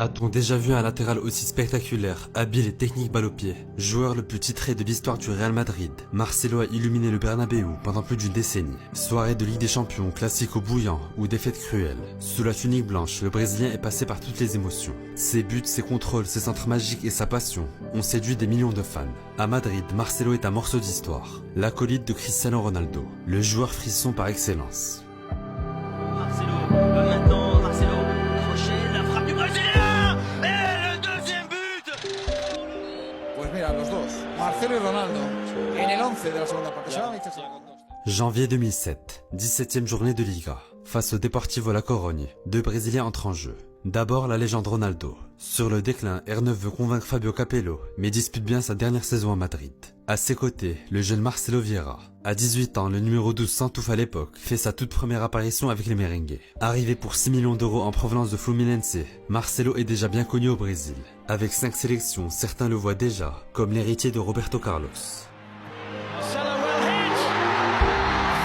A-t-on déjà vu un latéral aussi spectaculaire, habile et technique balle au pied? Joueur le plus titré de l'histoire du Real Madrid, Marcelo a illuminé le Bernabéu pendant plus d'une décennie. Soirée de Ligue des Champions, classico bouillant ou défaite cruelle. Sous la tunique blanche, le Brésilien est passé par toutes les émotions. Ses buts, ses contrôles, ses centres magiques et sa passion ont séduit des millions de fans. À Madrid, Marcelo est un morceau d'histoire. L'acolyte de Cristiano Ronaldo, le joueur frisson par excellence. Marcelo, maintenant Marcelo, crochet, la frappe du Brésilien et le deuxième but. Pues mira, los dos, Marcelo y Ronaldo, en el 11 de la segunda parte. Se van a echar con dos. Janvier 2007, 17e journée de Liga. Face au Deportivo La Corogne, deux Brésiliens entrent en jeu. D'abord la légende Ronaldo. Sur le déclin, R9 veut convaincre Fabio Capello, mais dispute bien sa dernière saison à Madrid. À ses côtés, le jeune Marcelo Vieira. À 18 ans, le numéro 12 Santouf à l'époque fait sa toute première apparition avec les Merengues. Arrivé pour 6 millions d'euros en provenance de Fluminense, Marcelo est déjà bien connu au Brésil. Avec 5 sélections, certains le voient déjà comme l'héritier de Roberto Carlos. Marcelo well hit.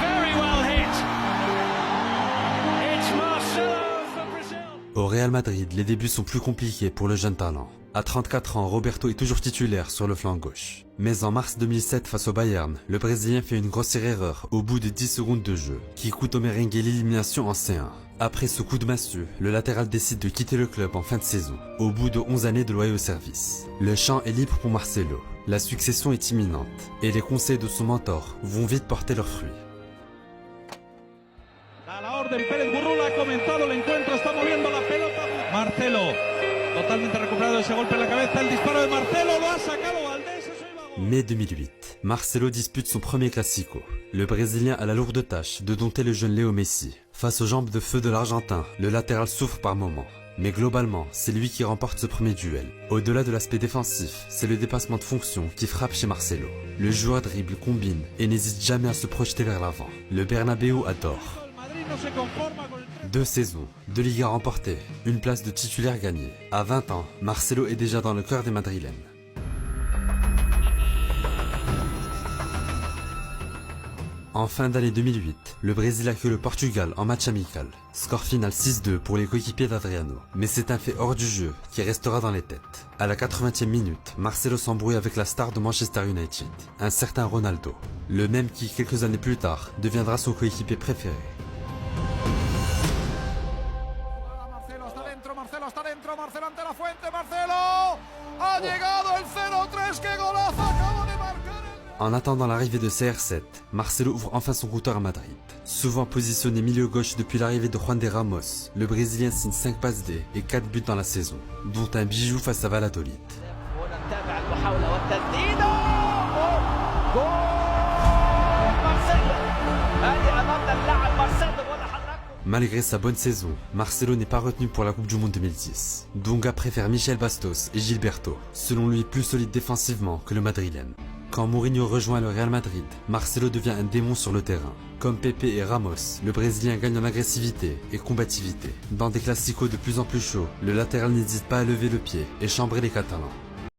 Very well hit. It's Marcelo for Brazil. Au Real Madrid, les débuts sont plus compliqués pour le jeune talent. À 34 ans, Roberto est toujours titulaire sur le flanc gauche. Mais en mars 2007 face au Bayern, le Brésilien fait une grossière erreur au bout de 10 secondes de jeu, qui coûte au merengue l'élimination en C1. Après ce coup de massue, le latéral décide de quitter le club en fin de saison, au bout de 11 années de loyaux service. Le champ est libre pour Marcelo. La succession est imminente, et les conseils de son mentor vont vite porter leurs fruits. A la orden, Pérez Burrula ha comenzado el encuentro, está moviendo la pelota. Marcelo, totalmente recuperado ese golpe en la cabeza, el disparo de Marcelo, lo ha sacado Valdés, eso iba a gol. Mai 2008, Marcelo dispute son premier classico. Le Brésilien a la lourde tâche de dompter le jeune Léo Messi. Face aux jambes de feu de l'Argentin, le latéral souffre par moments. Mais globalement, c'est lui qui remporte ce premier duel. Au-delà de l'aspect défensif, c'est le dépassement de fonction qui frappe chez Marcelo. Le joueur dribble, combine et n'hésite jamais à se projeter vers l'avant. Le Bernabéu adore. El Madrid no se conforma con el 2 saisons, 2 Ligas remportées, une place de titulaire gagnée. À 20 ans, Marcelo est déjà dans le cœur des Madrilènes. En fin d'année 2008, le Brésil accueille le Portugal en match amical. Score final 6-2 pour les coéquipiers d'Adriano. Mais c'est un fait hors du jeu qui restera dans les têtes. À la 80e minute, Marcelo s'embrouille avec la star de Manchester United, un certain Ronaldo. Le même qui, quelques années plus tard, deviendra son coéquipier préféré. Marcelo está dentro, Marcelo está dentro, Marcelo ante la fuente, Marcelo ha llegado el 0-3, qué golazo acaba de marcar el... En attendant l'arrivée de CR7, Marcelo ouvre enfin son compteur à Madrid. Souvent positionné milieu gauche depuis l'arrivée de Juan de Ramos, le Brésilien signe 5 passes D et 4 buts dans la saison, dont un bijou face à Valladolid. هنا نتابع المحاولة والتسديد. جول مارسيلو. هذه أمامنا اللاعب مارسيلو ولا حضراتكم. Malgré sa bonne saison, Marcelo n'est pas retenu pour la Coupe du Monde 2010. Dunga préfère Michel Bastos et Gilberto, selon lui plus solide défensivement que le Madrilène. Quand Mourinho rejoint le Real Madrid, Marcelo devient un démon sur le terrain. Comme Pepe et Ramos, le Brésilien gagne en agressivité et combativité. Dans des classicos de plus en plus chauds, le latéral n'hésite pas à lever le pied et chambrer les Catalans.